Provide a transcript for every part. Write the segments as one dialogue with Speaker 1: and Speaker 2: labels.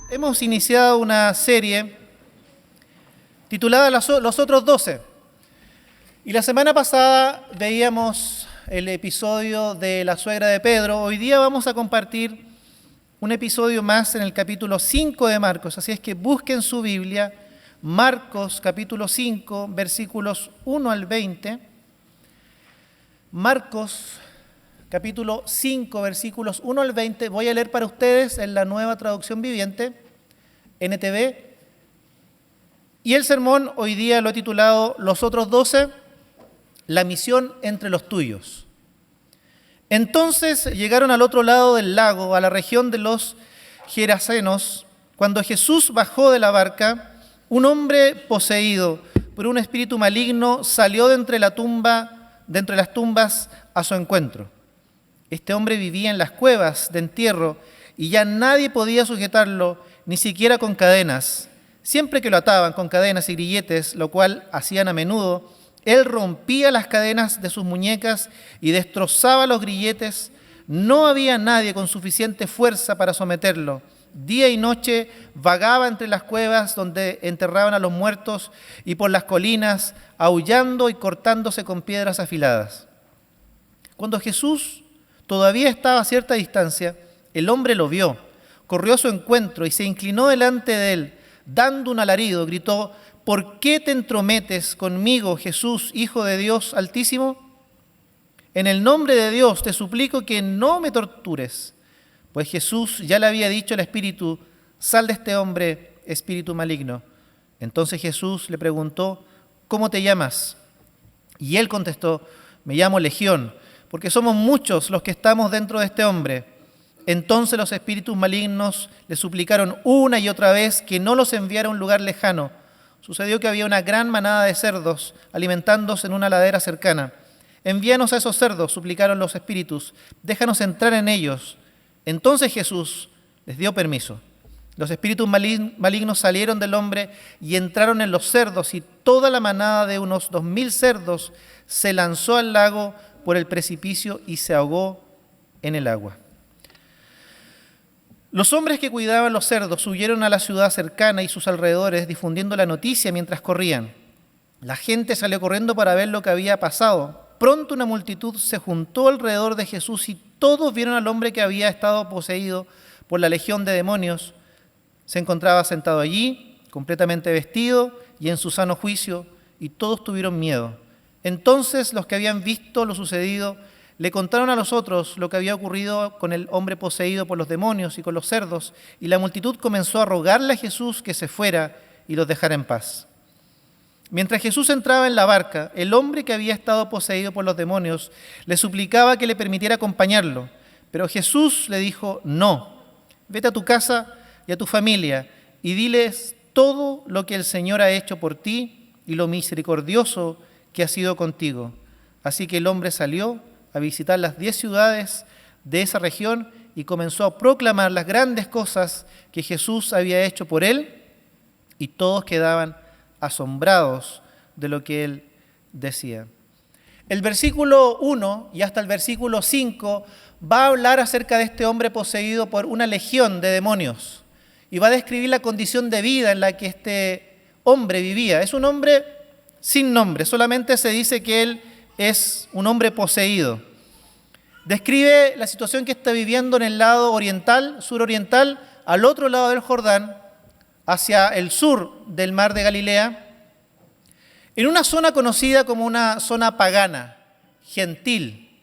Speaker 1: Hemos iniciado una serie titulada Los otros 12. Y la semana pasada veíamos el episodio de la suegra de Pedro. Hoy día vamos a compartir un episodio más en el capítulo 5 de Marcos. Así es que busquen su Biblia, Marcos capítulo 5, versículos 1 al 20. Marcos capítulo 5, versículos 1 al 20. Voy a leer para ustedes en la Nueva Traducción Viviente, NTV. Y el sermón hoy día lo he titulado Los otros 12, la misión entre los tuyos. Entonces llegaron al otro lado del lago, a la región de los Gerasenos. Cuando Jesús bajó de la barca, un hombre poseído por un espíritu maligno salió de entre las tumbas a su encuentro. Este hombre vivía en las cuevas de entierro y ya nadie podía sujetarlo, ni siquiera con cadenas. Siempre que lo ataban con cadenas y grilletes, lo cual hacían a menudo, él rompía las cadenas de sus muñecas y destrozaba los grilletes. No había nadie con suficiente fuerza para someterlo. Día y noche vagaba entre las cuevas donde enterraban a los muertos y por las colinas, aullando y cortándose con piedras afiladas. Cuando Jesús todavía estaba a cierta distancia, el hombre lo vio, corrió a su encuentro y se inclinó delante de él. Dando un alarido, gritó: ¿Por qué te entrometes conmigo, Jesús, Hijo de Dios Altísimo? En el nombre de Dios te suplico que no me tortures. Pues Jesús ya le había dicho al espíritu: sal de este hombre, espíritu maligno. Entonces Jesús le preguntó: ¿cómo te llamas? Y él contestó: me llamo Legión, porque somos muchos los que estamos dentro de este hombre. Entonces los espíritus malignos le suplicaron una y otra vez que no los enviara a un lugar lejano. Sucedió que había una gran manada de cerdos alimentándose en una ladera cercana. Envíanos a esos cerdos, suplicaron los espíritus, déjanos entrar en ellos. Entonces Jesús les dio permiso. Los espíritus malignos salieron del hombre y entraron en los cerdos, y toda la manada de unos 2,000 cerdos se lanzó al lago por el precipicio y se ahogó en el agua. Los hombres que cuidaban los cerdos huyeron a la ciudad cercana y sus alrededores, difundiendo la noticia mientras corrían. La gente salió corriendo para ver lo que había pasado. Pronto una multitud se juntó alrededor de Jesús y todos vieron al hombre que había estado poseído por la legión de demonios. Se encontraba sentado allí, completamente vestido y en su sano juicio, y todos tuvieron miedo. Entonces los que habían visto lo sucedido le contaron a los otros lo que había ocurrido con el hombre poseído por los demonios y con los cerdos, y la multitud comenzó a rogarle a Jesús que se fuera y los dejara en paz. Mientras Jesús entraba en la barca, el hombre que había estado poseído por los demonios le suplicaba que le permitiera acompañarlo, pero Jesús le dijo: no, vete a tu casa y a tu familia y diles todo lo que el Señor ha hecho por ti y lo misericordioso que ha sido contigo. Así que el hombre salió a visitar las 10 ciudades de esa región y comenzó a proclamar las grandes cosas que Jesús había hecho por él, y todos quedaban asombrados de lo que él decía. El versículo 1 y hasta el versículo 5 va a hablar acerca de este hombre poseído por una legión de demonios y va a describir la condición de vida en la que este hombre vivía. Es un hombre sin nombre, solamente se dice que él es un hombre poseído. Describe la situación que está viviendo en el lado oriental, suroriental, al otro lado del Jordán, hacia el sur del mar de Galilea, en una zona conocida como una zona pagana, gentil,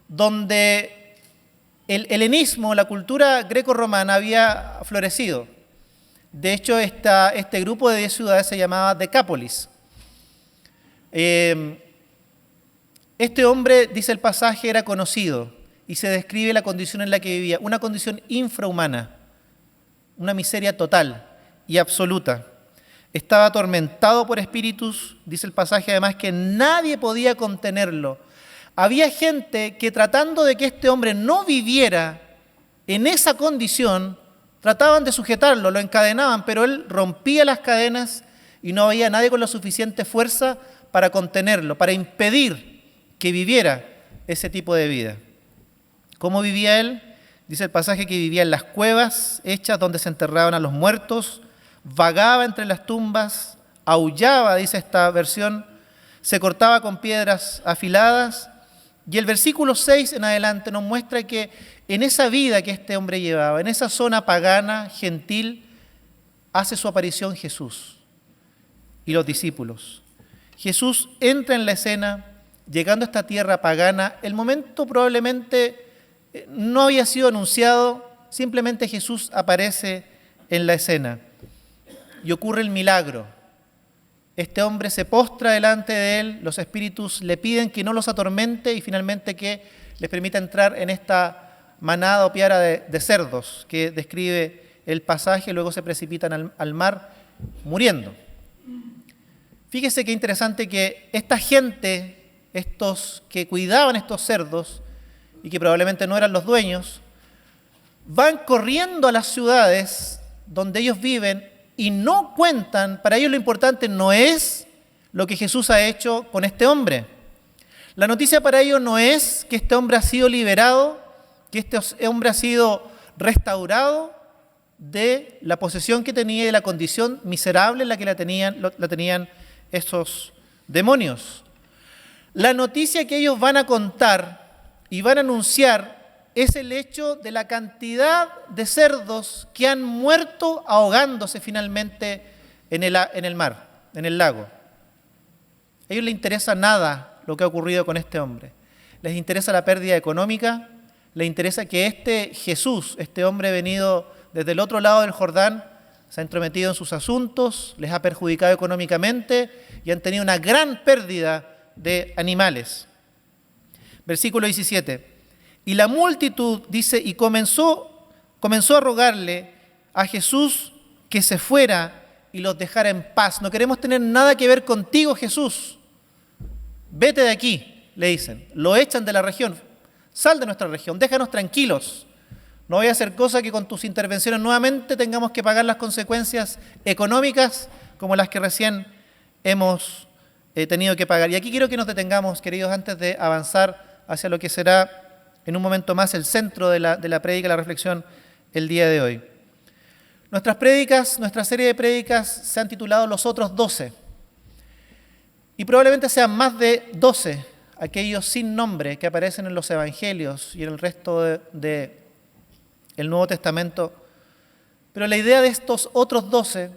Speaker 1: donde el helenismo, la cultura greco-romana había florecido. De hecho, este grupo de 10 ciudades se llamaba Decápolis. Este hombre, dice el pasaje, era conocido y se describe la condición en la que vivía, una condición infrahumana, una miseria total y absoluta. Estaba atormentado por espíritus, dice el pasaje además, que nadie podía contenerlo. Había gente que, tratando de que este hombre no viviera en esa condición, trataban de sujetarlo, lo encadenaban, pero él rompía las cadenas y no había nadie con la suficiente fuerza para contenerlo, para impedir que viviera ese tipo de vida. ¿Cómo vivía él? Dice el pasaje que vivía en las cuevas hechas donde se enterraban a los muertos, vagaba entre las tumbas, aullaba, dice esta versión, se cortaba con piedras afiladas. Y el versículo 6 en adelante nos muestra que en esa vida que este hombre llevaba, en esa zona pagana, gentil, hace su aparición Jesús y los discípulos. Jesús entra en la escena, llegando a esta tierra pagana. El momento probablemente no había sido anunciado, simplemente Jesús aparece en la escena y ocurre el milagro. Este hombre se postra delante de él, los espíritus le piden que no los atormente y finalmente que les permita entrar en esta manada o piara de cerdos que describe el pasaje, luego se precipitan al mar muriendo. Fíjese qué interesante que esta gente, estos que cuidaban estos cerdos y que probablemente no eran los dueños, van corriendo a las ciudades donde ellos viven y no cuentan, para ellos lo importante no es lo que Jesús ha hecho con este hombre. La noticia para ellos no es que este hombre ha sido liberado, que este hombre ha sido restaurado de la posesión que tenía y de la condición miserable en la que la tenían esos demonios. La noticia que ellos van a contar y van a anunciar es el hecho de la cantidad de cerdos que han muerto ahogándose finalmente en el mar, en el lago. A ellos les interesa nada lo que ha ocurrido con este hombre. Les interesa la pérdida económica, les interesa que este Jesús, este hombre venido desde el otro lado del Jordán, se ha entrometido en sus asuntos, les ha perjudicado económicamente y han tenido una gran pérdida de animales. Versículo 17. Y la multitud, dice, y comenzó a rogarle a Jesús que se fuera y los dejara en paz. No queremos tener nada que ver contigo, Jesús. Vete de aquí, le dicen. Lo echan de la región. Sal de nuestra región, déjanos tranquilos. No voy a hacer cosa que con tus intervenciones nuevamente tengamos que pagar las consecuencias económicas como las que recién hemos tenido que pagar. Y aquí quiero que nos detengamos, queridos, antes de avanzar hacia lo que será en un momento más el centro de la prédica, la reflexión el día de hoy. Nuestra serie de prédicas se han titulado Los otros 12. Y probablemente sean más de 12 aquellos sin nombre que aparecen en los evangelios y en el resto del Nuevo Testamento. Pero la idea de estos otros 12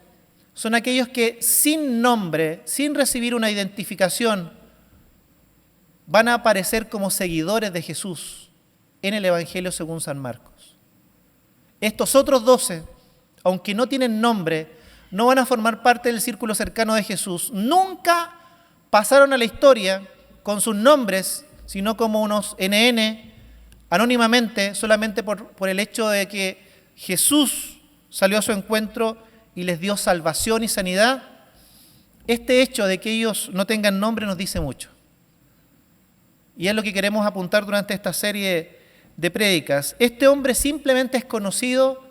Speaker 1: son aquellos que sin nombre, sin recibir una identificación, van a aparecer como seguidores de Jesús en el Evangelio según San Marcos. Estos otros 12, aunque no tienen nombre, no van a formar parte del círculo cercano de Jesús. Nunca pasaron a la historia con sus nombres, sino como unos NN, anónimamente, solamente por el hecho de que Jesús salió a su encuentro y les dio salvación y sanidad. Este hecho de que ellos no tengan nombre nos dice mucho. Y es lo que queremos apuntar durante esta serie de prédicas. Este hombre simplemente es conocido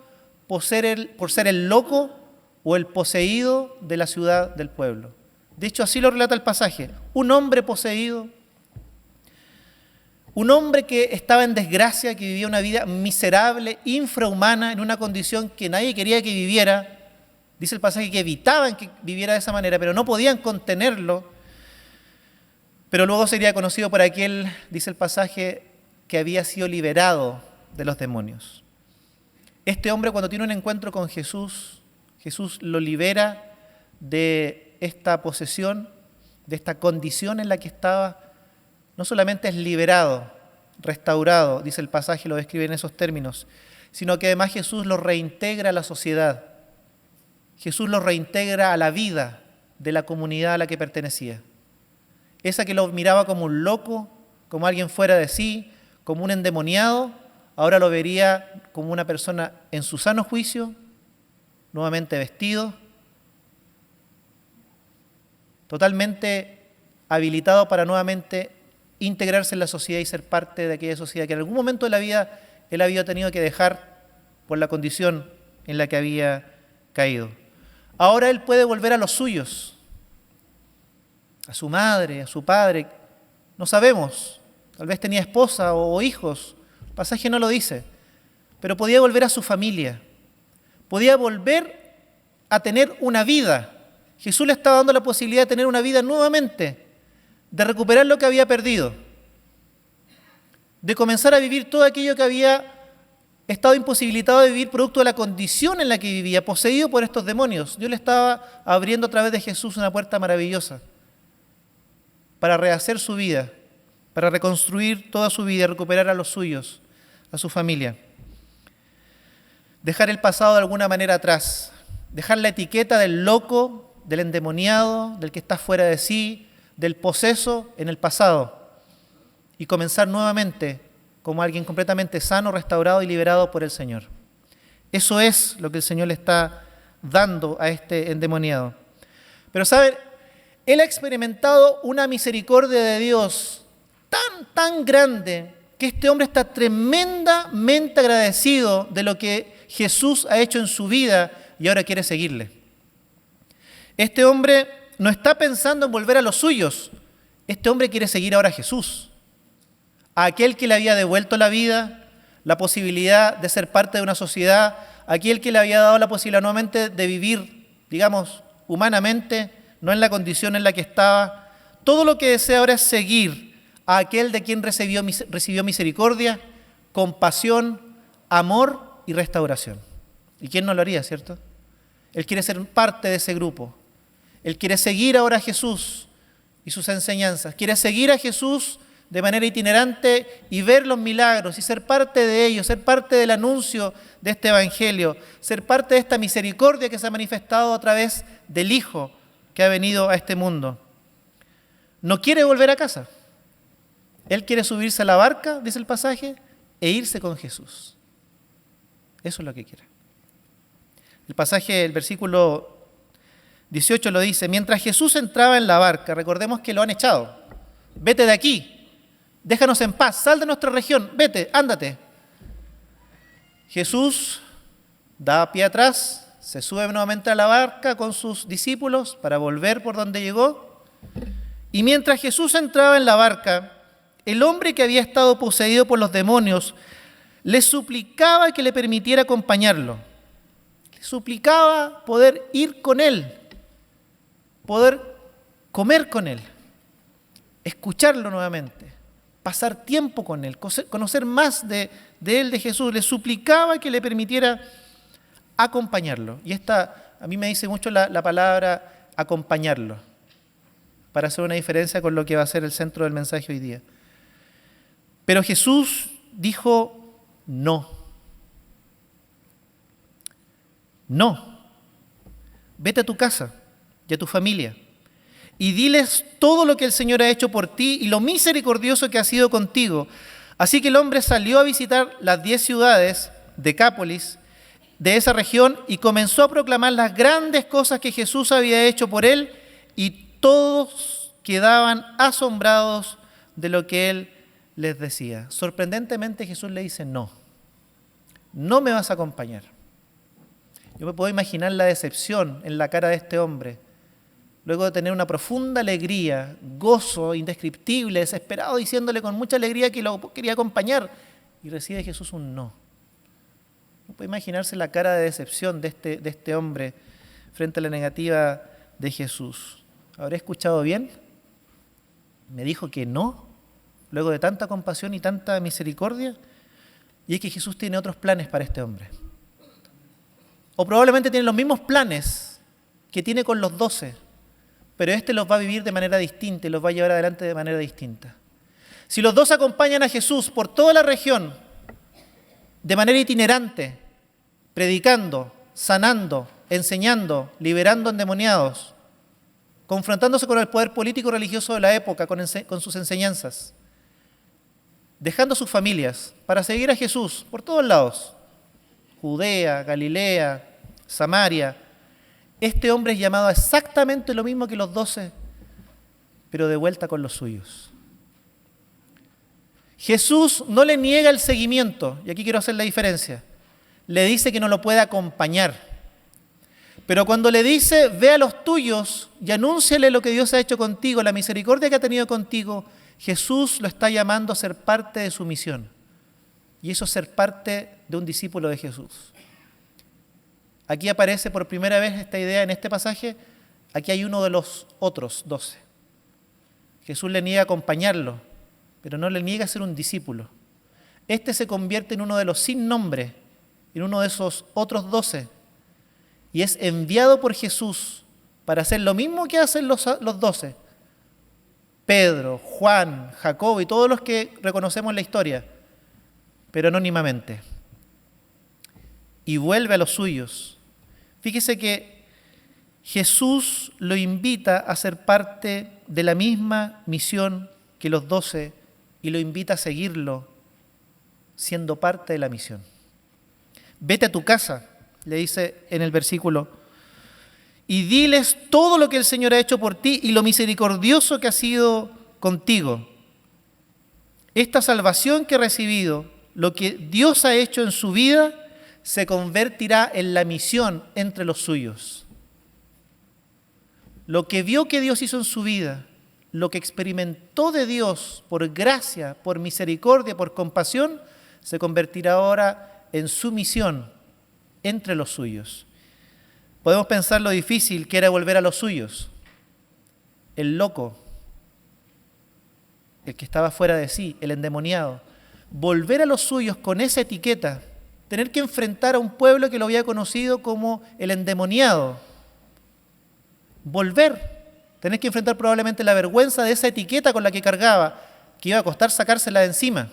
Speaker 1: por ser el loco o el poseído de la ciudad del pueblo. De hecho, así lo relata el pasaje. Un hombre poseído, un hombre que estaba en desgracia, que vivía una vida miserable, infrahumana, en una condición que nadie quería que viviera. Dice el pasaje que evitaban que viviera de esa manera, pero no podían contenerlo. Pero luego sería conocido por aquel, dice el pasaje, que había sido liberado de los demonios. Este hombre, cuando tiene un encuentro con Jesús, Jesús lo libera de esta posesión, de esta condición en la que estaba. No solamente es liberado, restaurado, dice el pasaje, lo describe en esos términos, sino que además Jesús lo reintegra a la sociedad. Jesús lo reintegra a la vida de la comunidad a la que pertenecía. Esa que lo miraba como un loco, como alguien fuera de sí, como un endemoniado, ahora lo vería como una persona en su sano juicio, nuevamente vestido, totalmente habilitado para nuevamente integrarse en la sociedad y ser parte de aquella sociedad que en algún momento de la vida él había tenido que dejar por la condición en la que había caído. Ahora él puede volver a los suyos, a su madre, a su padre, no sabemos, tal vez tenía esposa o hijos, el pasaje no lo dice. pero podía volver a su familia, podía volver a tener una vida. Jesús le estaba dando la posibilidad de tener una vida nuevamente, de recuperar lo que había perdido, de comenzar a vivir todo aquello que había estado imposibilitado de vivir producto de la condición en la que vivía, poseído por estos demonios. Dios le estaba abriendo a través de Jesús una puerta maravillosa para rehacer su vida, para reconstruir toda su vida, recuperar a los suyos, a su familia. Dejar el pasado de alguna manera atrás, dejar la etiqueta del loco, del endemoniado, del que está fuera de sí, del poseso en el pasado y comenzar nuevamente como alguien completamente sano, restaurado y liberado por el Señor. Eso es lo que el Señor le está dando a este endemoniado. Pero ¿saben? Él ha experimentado una misericordia de Dios tan grande que este hombre está tremendamente agradecido de lo que Jesús ha hecho en su vida y ahora quiere seguirle. Este hombre no está pensando en volver a los suyos. Este hombre quiere seguir ahora a Jesús, a aquel que le había devuelto la vida, la posibilidad de ser parte de una sociedad, a aquel que le había dado la posibilidad nuevamente de vivir, digamos, humanamente, no en la condición en la que estaba. Todo lo que desea ahora es seguir a aquel de quien recibió misericordia, compasión, amor y restauración. ¿Y quién no lo haría, cierto? Él quiere ser parte de ese grupo. Él quiere seguir ahora a Jesús y sus enseñanzas. Quiere seguir a Jesús de manera itinerante y ver los milagros y ser parte de ellos, ser parte del anuncio de este evangelio, ser parte de esta misericordia que se ha manifestado a través del Hijo que ha venido a este mundo. No quiere volver a casa. Él quiere subirse a la barca, dice el pasaje, e irse con Jesús. Eso es lo que quiere. El pasaje, el versículo 18 lo dice: mientras Jesús entraba en la barca, recordemos que lo han echado. Vete de aquí. Déjanos en paz, sal de nuestra región, vete, ándate. Jesús da pie atrás, se sube nuevamente a la barca con sus discípulos para volver por donde llegó. Y mientras Jesús entraba en la barca, el hombre que había estado poseído por los demonios le suplicaba que le permitiera acompañarlo. Le suplicaba poder ir con él, poder comer con él, escucharlo nuevamente, pasar tiempo con él, conocer más de él, de Jesús. Le suplicaba que le permitiera acompañarlo. Y esta a mí me dice mucho la palabra acompañarlo, para hacer una diferencia con lo que va a ser el centro del mensaje hoy día. Pero Jesús dijo no. No. Vete a tu casa y a tu familia y diles todo lo que el Señor ha hecho por ti y lo misericordioso que ha sido contigo. Así que el hombre salió a visitar las 10 ciudades de Decápolis, de esa región, y comenzó a proclamar las grandes cosas que Jesús había hecho por él, y todos quedaban asombrados de lo que él les decía. Sorprendentemente Jesús le dice: no, no me vas a acompañar. Yo me puedo imaginar la decepción en la cara de este hombre, luego de tener una profunda alegría, gozo indescriptible, desesperado, diciéndole con mucha alegría que lo quería acompañar, y recibe Jesús un no. No puede imaginarse la cara de decepción de este hombre frente a la negativa de Jesús. ¿Habré escuchado bien? Me dijo que no, luego de tanta compasión y tanta misericordia. Y es que Jesús tiene otros planes para este hombre. O probablemente tiene los mismos planes que tiene con los 12, pero este los va a vivir de manera distinta y los va a llevar adelante de manera distinta. Si los 12 acompañan a Jesús por toda la región, de manera itinerante, predicando, sanando, enseñando, liberando endemoniados, confrontándose con el poder político y religioso de la época con sus enseñanzas, dejando sus familias para seguir a Jesús por todos lados, Judea, Galilea, Samaria, este hombre es llamado a exactamente lo mismo que los 12, pero de vuelta con los suyos. Jesús no le niega el seguimiento, y aquí quiero hacer la diferencia. Le dice que no lo puede acompañar. Pero cuando le dice: ve a los tuyos y anúnciale lo que Dios ha hecho contigo, la misericordia que ha tenido contigo, Jesús lo está llamando a ser parte de su misión. Y eso es ser parte de un discípulo de Jesús. Aquí aparece por primera vez esta idea en este pasaje. Aquí hay uno de los otros 12. Jesús le niega acompañarlo, pero no le niega ser un discípulo. Este se convierte en uno de los sin nombre, en uno de esos otros 12, y es enviado por Jesús para hacer lo mismo que hacen los 12. Pedro, Juan, Jacobo y todos los que reconocemos en la historia, pero anónimamente. Y vuelve a los suyos. Fíjese que Jesús lo invita a ser parte de la misma misión que los 12 y lo invita a seguirlo siendo parte de la misión. Vete a tu casa, le dice en el versículo, y diles todo lo que el Señor ha hecho por ti y lo misericordioso que ha sido contigo. Esta salvación que ha recibido, lo que Dios ha hecho en su vida, se convertirá en la misión entre los suyos. Lo que vio que Dios hizo en su vida, lo que experimentó de Dios por gracia, por misericordia, por compasión, se convertirá ahora en su misión entre los suyos. Podemos pensar lo difícil que era volver a los suyos. El loco, el que estaba fuera de sí, el endemoniado. Volver a los suyos con esa etiqueta, tener que enfrentar a un pueblo que lo había conocido como el endemoniado. Volver, tener que enfrentar probablemente la vergüenza de esa etiqueta con la que cargaba, que iba a costar sacársela de encima.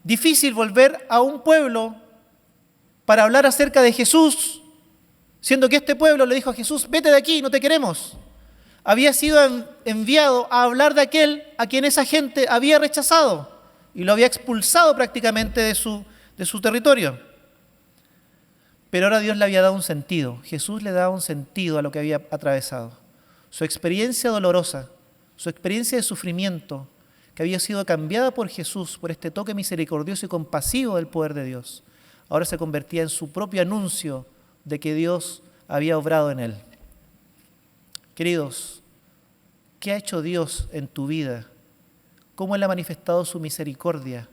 Speaker 1: Difícil volver a un pueblo para hablar acerca de Jesús, siendo que este pueblo le dijo a Jesús, vete de aquí, no te queremos. Había sido enviado a hablar de aquel a quien esa gente había rechazado y lo había expulsado prácticamente de su territorio. Pero ahora Dios le había dado un sentido, Jesús le daba un sentido a lo que había atravesado. Su experiencia dolorosa, su experiencia de sufrimiento, que había sido cambiada por Jesús, por este toque misericordioso y compasivo del poder de Dios, ahora se convertía en su propio anuncio de que Dios había obrado en él. Queridos, ¿qué ha hecho Dios en tu vida? ¿Cómo Él ha manifestado su misericordia?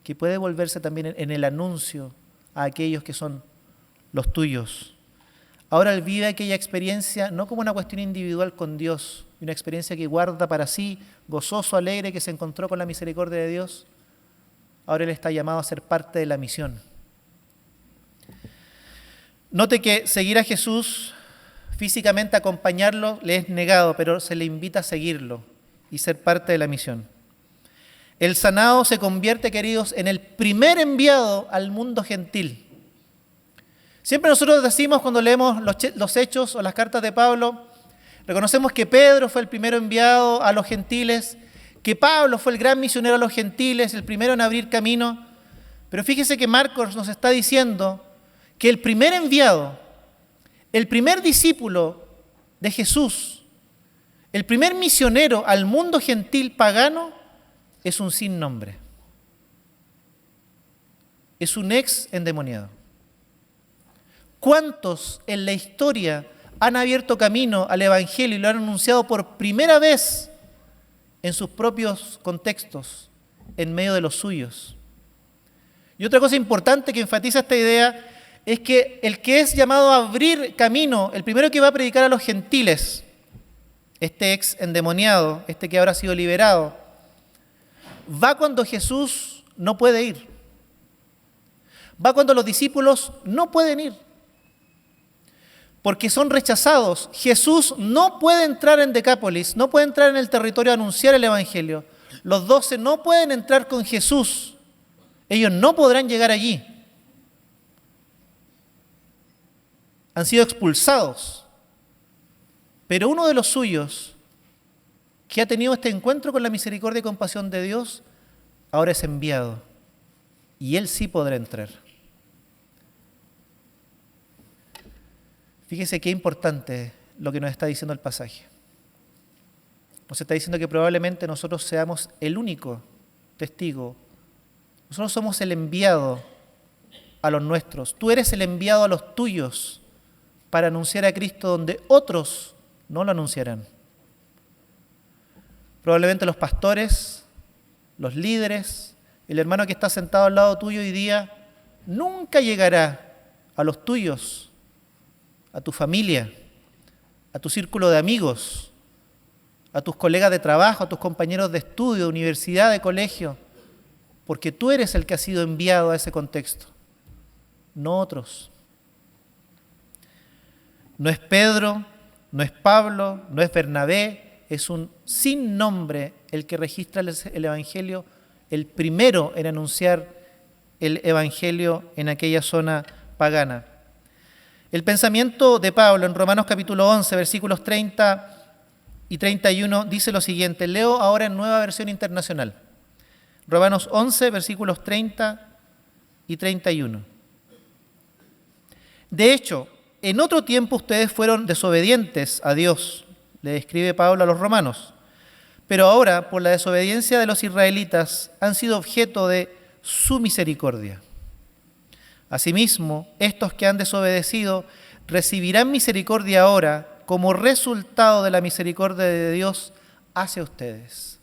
Speaker 1: Que puede volverse también en el anuncio a aquellos que son los tuyos. Ahora Él vive aquella experiencia no como una cuestión individual con Dios, una experiencia que guarda para sí, gozoso, alegre, que se encontró con la misericordia de Dios. Ahora Él está llamado a ser parte de la misión. Note que seguir a Jesús, físicamente acompañarlo, le es negado, pero se le invita a seguirlo y ser parte de la misión. El sanado se convierte, queridos, en el primer enviado al mundo gentil. Siempre nosotros decimos cuando leemos los hechos o las cartas de Pablo, reconocemos que Pedro fue el primero enviado a los gentiles, que Pablo fue el gran misionero a los gentiles, el primero en abrir camino. Pero fíjese que Marcos nos está diciendo que el primer enviado, el primer discípulo de Jesús, el primer misionero al mundo gentil pagano, es un sin nombre. Es un ex endemoniado. ¿Cuántos en la historia han abierto camino al Evangelio y lo han anunciado por primera vez en sus propios contextos, en medio de los suyos? Y otra cosa importante que enfatiza esta idea es que el que es llamado a abrir camino, el primero que va a predicar a los gentiles, este ex endemoniado, este que ahora ha sido liberado, va cuando Jesús no puede ir. Va cuando los discípulos no pueden ir. Porque son rechazados. Jesús no puede entrar en Decápolis, no puede entrar en el territorio a anunciar el Evangelio. Los 12 no pueden entrar con Jesús. Ellos no podrán llegar allí. Han sido expulsados. Pero uno de los suyos, que ha tenido este encuentro con la misericordia y compasión de Dios, ahora es enviado. Y él sí podrá entrar. Fíjese qué importante lo que nos está diciendo el pasaje. Nos está diciendo que probablemente nosotros seamos el único testigo. Nosotros somos el enviado a los nuestros. Tú eres el enviado a los tuyos para anunciar a Cristo donde otros no lo anunciarán. Probablemente los pastores, los líderes, el hermano que está sentado al lado tuyo hoy día nunca llegará a los tuyos, a tu familia, a tu círculo de amigos, a tus colegas de trabajo, a tus compañeros de estudio, de universidad, de colegio, porque tú eres el que ha sido enviado a ese contexto, no otros. No es Pedro, no es Pablo, no es Bernabé, es un sin nombre el que registra el Evangelio, el primero en anunciar el Evangelio en aquella zona pagana. El pensamiento de Pablo en Romanos capítulo 11, versículos 30 y 31 dice lo siguiente. Leo ahora en Nueva Versión Internacional. Romanos 11, versículos 30 y 31. De hecho, en otro tiempo ustedes fueron desobedientes a Dios, le escribe Pablo a los romanos, pero ahora, por la desobediencia de los israelitas, han sido objeto de su misericordia. Asimismo, estos que han desobedecido recibirán misericordia ahora como resultado de la misericordia de Dios hacia ustedes.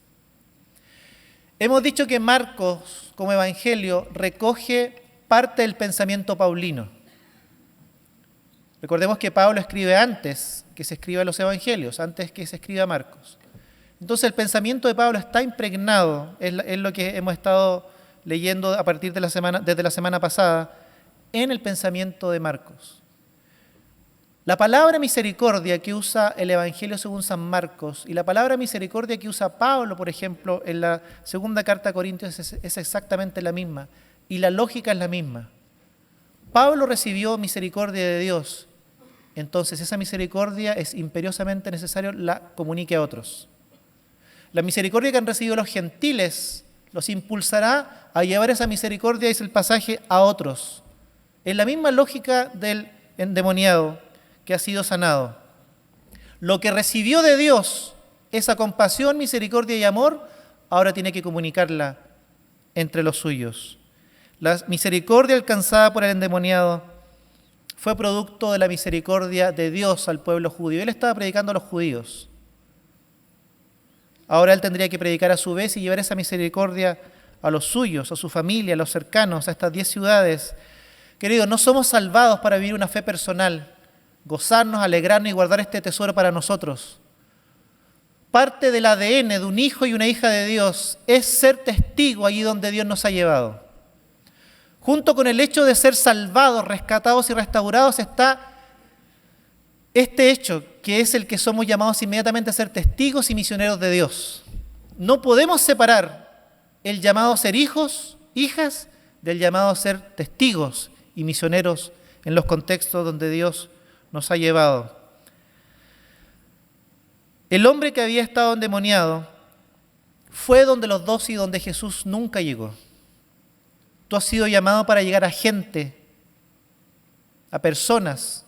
Speaker 1: Hemos dicho que Marcos, como evangelio, recoge parte del pensamiento paulino. Recordemos que Pablo escribe antes que se escriban los evangelios, antes que se escriba Marcos. Entonces el pensamiento de Pablo está impregnado, es lo que hemos estado leyendo a partir de desde la semana pasada, en el pensamiento de Marcos. La palabra misericordia que usa el Evangelio según San Marcos y la palabra misericordia que usa Pablo, por ejemplo, en la segunda carta a Corintios es exactamente la misma y la lógica es la misma. Pablo recibió misericordia de Dios, entonces esa misericordia es imperiosamente necesario la comunique a otros. La misericordia que han recibido los gentiles los impulsará a llevar esa misericordia, dice el pasaje, a otros. Es la misma lógica del endemoniado que ha sido sanado. Lo que recibió de Dios, esa compasión, misericordia y amor, ahora tiene que comunicarla entre los suyos. La misericordia alcanzada por el endemoniado fue producto de la misericordia de Dios al pueblo judío. Él estaba predicando a los judíos. Ahora él tendría que predicar a su vez y llevar esa misericordia a los suyos, a su familia, a los cercanos, a estas 10 ciudades. Queridos, no somos salvados para vivir una fe personal, gozarnos, alegrarnos y guardar este tesoro para nosotros. Parte del ADN de un hijo y una hija de Dios es ser testigo allí donde Dios nos ha llevado. Junto con el hecho de ser salvados, rescatados y restaurados está este hecho, que es el que somos llamados inmediatamente a ser testigos y misioneros de Dios. No podemos separar el llamado a ser hijos, hijas, del llamado a ser testigos y misioneros en los contextos donde Dios nos ha llevado. El hombre que había estado endemoniado fue donde los 12 y donde Jesús nunca llegó. Tú has sido llamado para llegar a gente, a personas,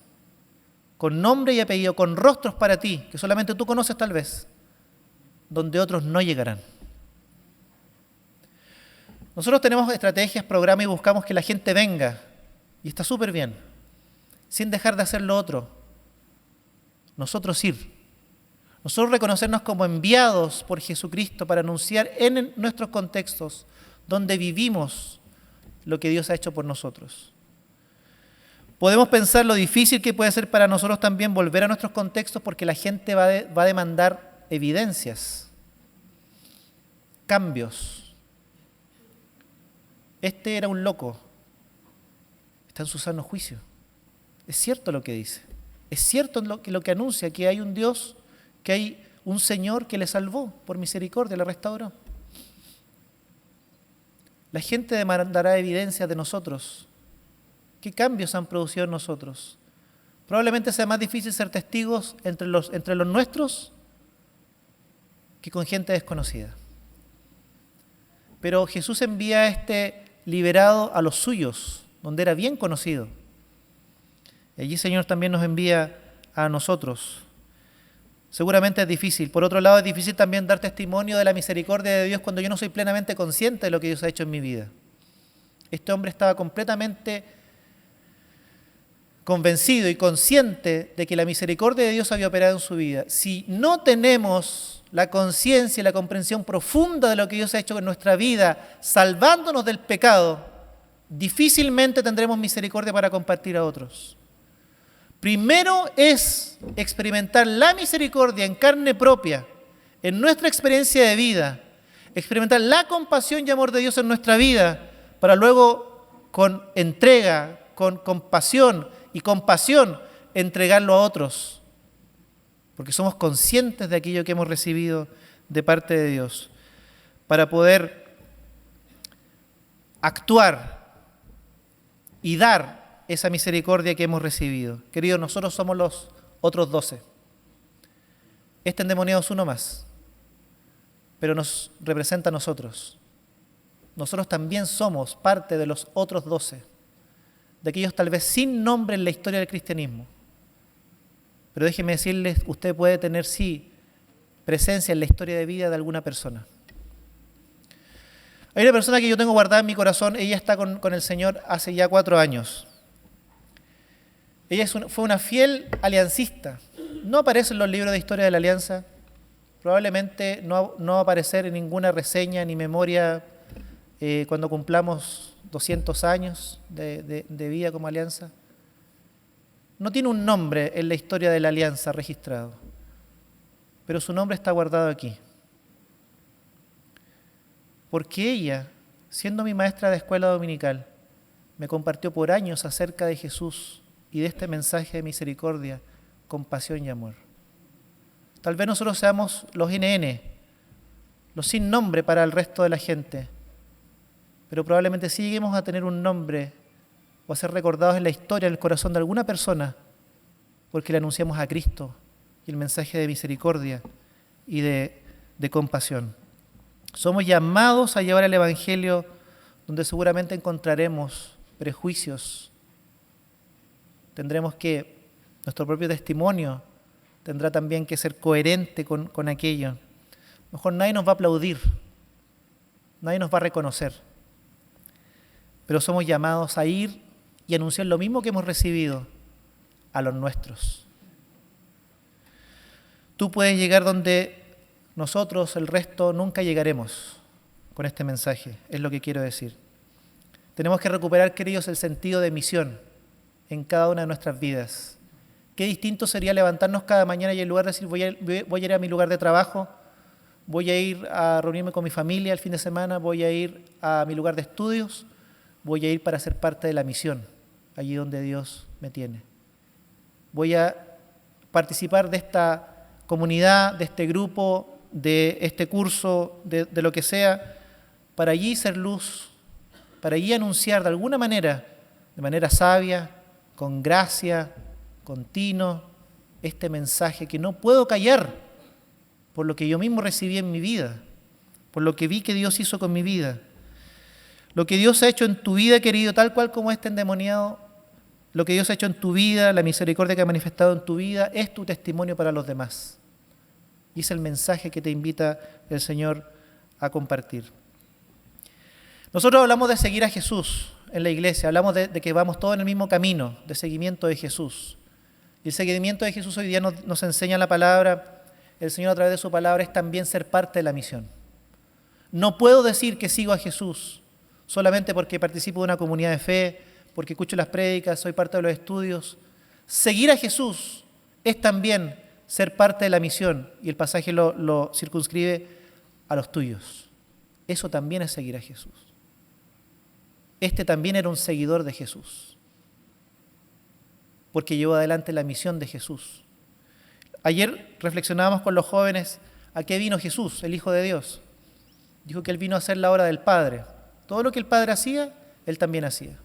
Speaker 1: con nombre y apellido, con rostros para ti, que solamente tú conoces tal vez, donde otros no llegarán. Nosotros tenemos estrategias, programas y buscamos que la gente venga, y está súper bien, sin dejar de hacer lo otro. Nosotros ir. Nosotros reconocernos como enviados por Jesucristo para anunciar en nuestros contextos donde vivimos lo que Dios ha hecho por nosotros. Podemos pensar lo difícil que puede ser para nosotros también volver a nuestros contextos porque la gente va a demandar evidencias, cambios. Este era un loco, está en su sano juicio. Es cierto lo que dice, es cierto lo que anuncia, que hay un Dios, que hay un Señor que le salvó por misericordia, le restauró. La gente demandará evidencias de nosotros. ¿Qué cambios han producido en nosotros? Probablemente sea más difícil ser testigos entre los nuestros que con gente desconocida. Pero Jesús envía a este liberado a los suyos, donde era bien conocido. Y allí el Señor también nos envía a nosotros. Seguramente es difícil. Por otro lado, es difícil también dar testimonio de la misericordia de Dios cuando yo no soy plenamente consciente de lo que Dios ha hecho en mi vida. Este hombre estaba completamente convencido y consciente de que la misericordia de Dios había operado en su vida, si no tenemos la conciencia y la comprensión profunda de lo que Dios ha hecho en nuestra vida, salvándonos del pecado, difícilmente tendremos misericordia para compartir a otros. Primero es experimentar la misericordia en carne propia, en nuestra experiencia de vida, experimentar la compasión y amor de Dios en nuestra vida, para luego con entrega, con compasión y compasión entregarlo a otros, porque somos conscientes de aquello que hemos recibido de parte de Dios, para poder actuar y dar esa misericordia que hemos recibido. Queridos, nosotros somos los otros 12. Este endemoniado es uno más, pero nos representa a nosotros. Nosotros también somos parte de los otros 12, de aquellos tal vez sin nombre en la historia del cristianismo. Pero déjeme decirles, usted puede tener sí presencia en la historia de vida de alguna persona. Hay una persona que yo tengo guardada en mi corazón, ella está con el Señor hace ya 4 años. Ella fue una fiel aliancista. No aparece en los libros de historia de la alianza, probablemente no va a aparecer en ninguna reseña ni memoria cuando cumplamos 200 años de vida como alianza. No tiene un nombre en la historia de la alianza registrado, pero su nombre está guardado aquí. Porque ella, siendo mi maestra de escuela dominical, me compartió por años acerca de Jesús y de este mensaje de misericordia, compasión y amor. Tal vez nosotros seamos los NN, los sin nombre para el resto de la gente, pero probablemente sí lleguemos a tener un nombre o a ser recordados en la historia, en el corazón de alguna persona, porque le anunciamos a Cristo y el mensaje de misericordia y de compasión. Somos llamados a llevar el Evangelio donde seguramente encontraremos prejuicios. Tendremos que, nuestro propio testimonio tendrá también que ser coherente con aquello. Mejor nadie nos va a aplaudir, nadie nos va a reconocer, pero somos llamados a ir y anunciar lo mismo que hemos recibido a los nuestros. Tú puedes llegar donde nosotros, el resto, nunca llegaremos con este mensaje, es lo que quiero decir. Tenemos que recuperar, queridos, el sentido de misión en cada una de nuestras vidas. Qué distinto sería levantarnos cada mañana y en lugar de decir voy a ir a mi lugar de trabajo, voy a ir a reunirme con mi familia el fin de semana, voy a ir a mi lugar de estudios, voy a ir para ser parte de la misión, allí donde Dios me tiene. Voy a participar de esta comunidad, de este grupo, de este curso, de lo que sea, para allí ser luz, para allí anunciar de alguna manera, de manera sabia, con gracia, continuo, este mensaje que no puedo callar por lo que yo mismo recibí en mi vida, por lo que vi que Dios hizo con mi vida. Lo que Dios ha hecho en tu vida, querido, tal cual como este endemoniado, lo que Dios ha hecho en tu vida, la misericordia que ha manifestado en tu vida, es tu testimonio para los demás. Y es el mensaje que te invita el Señor a compartir. Nosotros hablamos de seguir a Jesús en la iglesia, hablamos de que vamos todos en el mismo camino de seguimiento de Jesús. Y el seguimiento de Jesús hoy día nos enseña la palabra, el Señor a través de su palabra, es también ser parte de la misión. No puedo decir que sigo a Jesús solamente porque participo de una comunidad de fe, porque escucho las prédicas, soy parte de los estudios. Seguir a Jesús es también ser parte de la misión, y el pasaje lo circunscribe a los tuyos. Eso también es seguir a Jesús. Este también era un seguidor de Jesús, porque llevó adelante la misión de Jesús. Ayer reflexionábamos con los jóvenes a qué vino Jesús, el Hijo de Dios. Dijo que Él vino a hacer la obra del Padre. Todo lo que el Padre hacía, Él también hacía.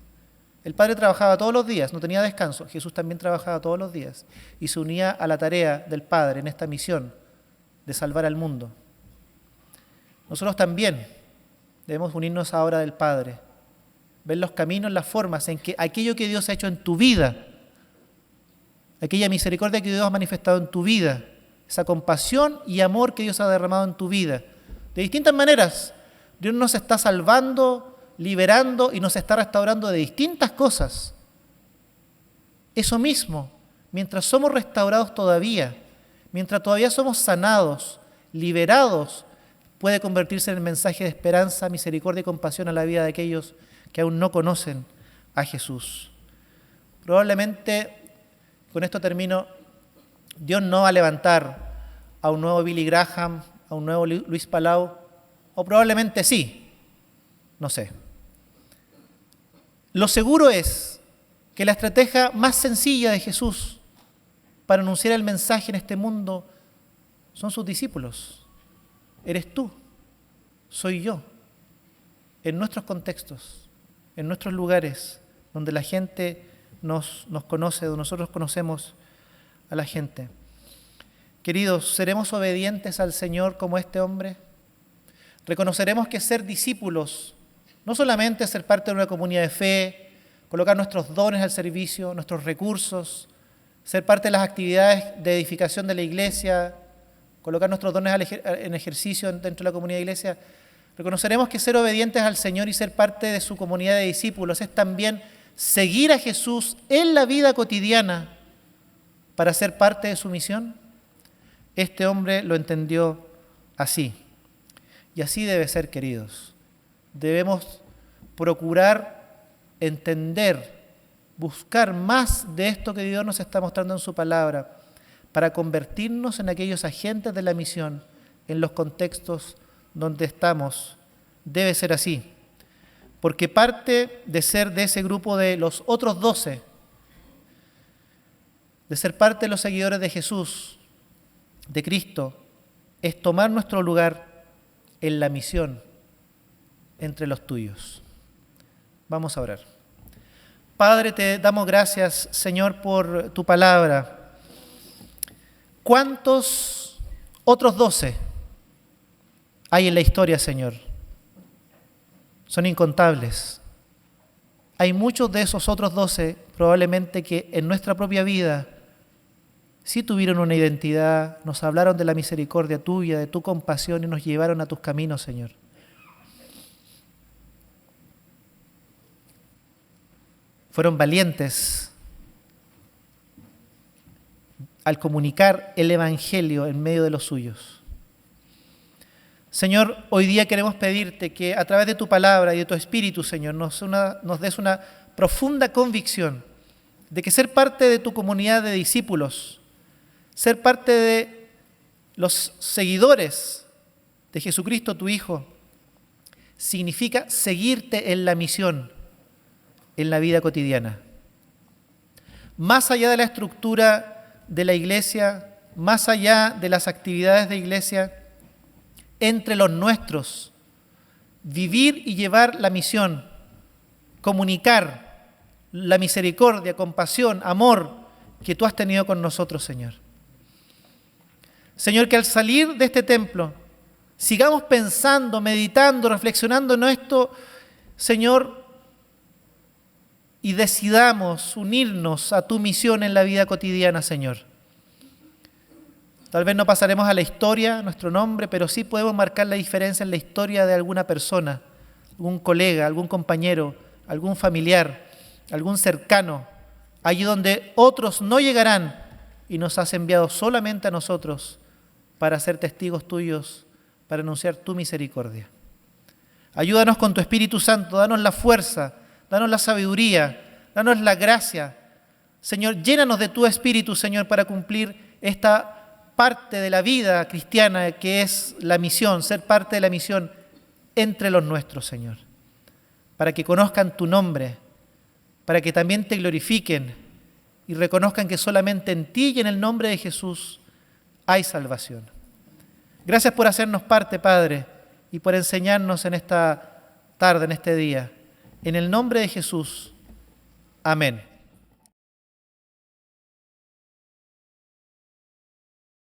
Speaker 1: El Padre trabajaba todos los días, no tenía descanso. Jesús también trabajaba todos los días y se unía a la tarea del Padre en esta misión de salvar al mundo. Nosotros también debemos unirnos a la obra del Padre, ver los caminos, las formas en que aquello que Dios ha hecho en tu vida, aquella misericordia que Dios ha manifestado en tu vida, esa compasión y amor que Dios ha derramado en tu vida, de distintas maneras, Dios nos está salvando, liberando y nos está restaurando de distintas cosas. Eso mismo, mientras somos restaurados todavía, mientras todavía somos sanados, liberados, puede convertirse en el mensaje de esperanza, misericordia y compasión a la vida de aquellos que aún no conocen a Jesús. Probablemente, con esto termino, Dios no va a levantar a un nuevo Billy Graham, a un nuevo Luis Palau, o probablemente sí, no sé. Lo seguro es que la estrategia más sencilla de Jesús para anunciar el mensaje en este mundo son sus discípulos. Eres tú, soy yo, en nuestros contextos, en nuestros lugares, donde la gente nos conoce, donde nosotros conocemos a la gente. Queridos, ¿seremos obedientes al Señor como este hombre? Reconoceremos que ser discípulos no solamente es ser parte de una comunidad de fe, colocar nuestros dones al servicio, nuestros recursos, ser parte de las actividades de edificación de la iglesia, colocar nuestros dones en ejercicio dentro de la comunidad de iglesia. Reconoceremos que ser obedientes al Señor y ser parte de su comunidad de discípulos es también seguir a Jesús en la vida cotidiana para ser parte de su misión. Este hombre lo entendió así. Y así debe ser, queridos. Debemos procurar entender, buscar más de esto que Dios nos está mostrando en su palabra para convertirnos en aquellos agentes de la misión en los contextos donde estamos. Debe ser así. Porque parte de ser de ese grupo de los otros 12, de ser parte de los seguidores de Jesús, de Cristo, es tomar nuestro lugar en la misión entre los tuyos. Vamos a orar. Padre, te damos gracias, Señor, por tu palabra. ¿Cuántos otros 12 hay en la historia, Señor? Son incontables. Hay muchos de esos otros 12 probablemente que en nuestra propia vida sí tuvieron una identidad, nos hablaron de la misericordia tuya, de tu compasión y nos llevaron a tus caminos, Señor. Fueron valientes al comunicar el Evangelio en medio de los suyos. Señor, hoy día queremos pedirte que a través de tu palabra y de tu Espíritu, Señor, nos des una profunda convicción de que ser parte de tu comunidad de discípulos, ser parte de los seguidores de Jesucristo, tu Hijo, significa seguirte en la misión, en la vida cotidiana. Más allá de la estructura de la iglesia, más allá de las actividades de iglesia, entre los nuestros, vivir y llevar la misión, comunicar la misericordia, compasión, amor que tú has tenido con nosotros, Señor. Señor, que al salir de este templo sigamos pensando, meditando, reflexionando en esto, Señor, y decidamos unirnos a tu misión en la vida cotidiana, Señor. Tal vez no pasaremos a la historia nuestro nombre, pero sí podemos marcar la diferencia en la historia de alguna persona, algún colega, algún compañero, algún familiar, algún cercano, allí donde otros no llegarán y nos has enviado solamente a nosotros para ser testigos tuyos, para anunciar tu misericordia. Ayúdanos con tu Espíritu Santo, danos la fuerza, danos la sabiduría, danos la gracia. Señor, llénanos de tu Espíritu, Señor, para cumplir esta parte de la vida cristiana que es la misión, ser parte de la misión entre los nuestros, Señor. Para que conozcan tu nombre, para que también te glorifiquen y reconozcan que solamente en ti y en el nombre de Jesús hay salvación. Gracias por hacernos parte, Padre, y por enseñarnos en esta tarde, en este día. En el nombre de Jesús. Amén.